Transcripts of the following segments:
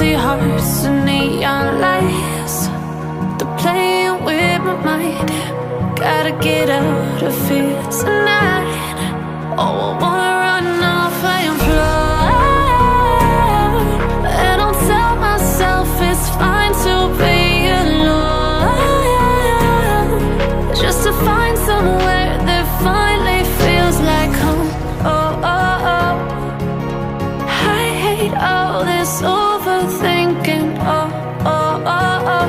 Empty hearts and neon lights, they're playing with my mind. Gotta get out of here tonight. Oh, I wanna run off and fly, and I'll tell myself it's fine to be alone, just to find somewhere that finally feels like home. Oh, oh, oh. I hate all this overthinking. Oh, oh, oh, oh.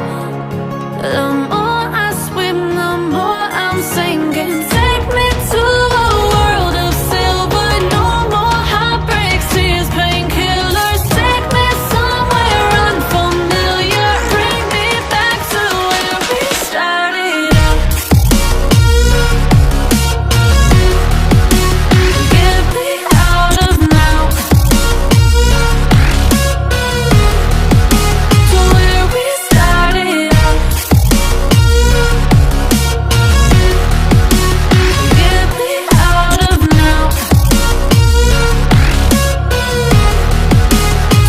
The more I swim, the more I'm sinking. Take me to a world of silver. No more heartbreaks, tears, painkillers. Take me somewhere unfamiliar. Bring me back to where we started out. Get me out of now, to where we started out. Get me out of now,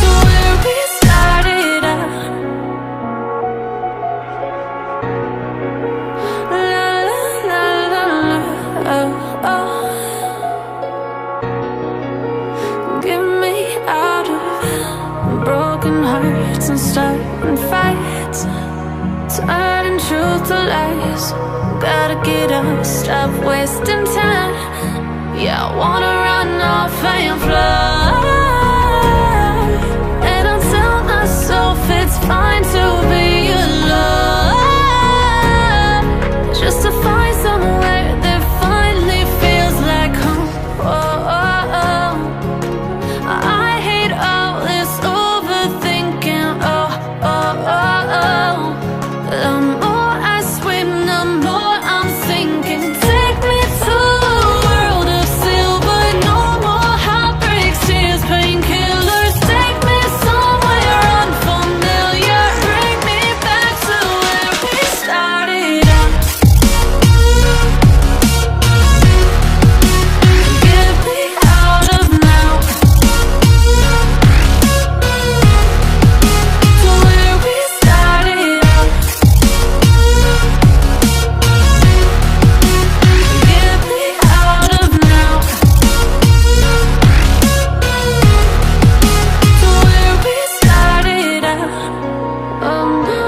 to where we started out. La la la la la, oh, oh. Get me out of broken hearts and starting fights, turning truth to lies. Gotta get up, stop wasting time. Yeah, I wanna run off and fly, and I'll tell myself it's fine to be alone, just to find somewhere that finally feels like home. Oh, oh, oh. I hate all this overthinking. Oh, oh, oh, oh. The more I swim, the more I'm sinking. Take me to a world of silver. No more heartbreaks, tears, painkillers. Take me somewhere unfamiliar. Bring me back to where we started out. Get me out of now, to where we started out. Get me out of now, to where we started out. Oh no,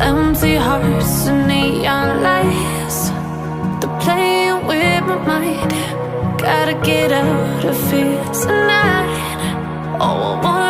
empty hearts and neon lights, they're playing with my mind. Gotta get out of here tonight. Oh, I wanna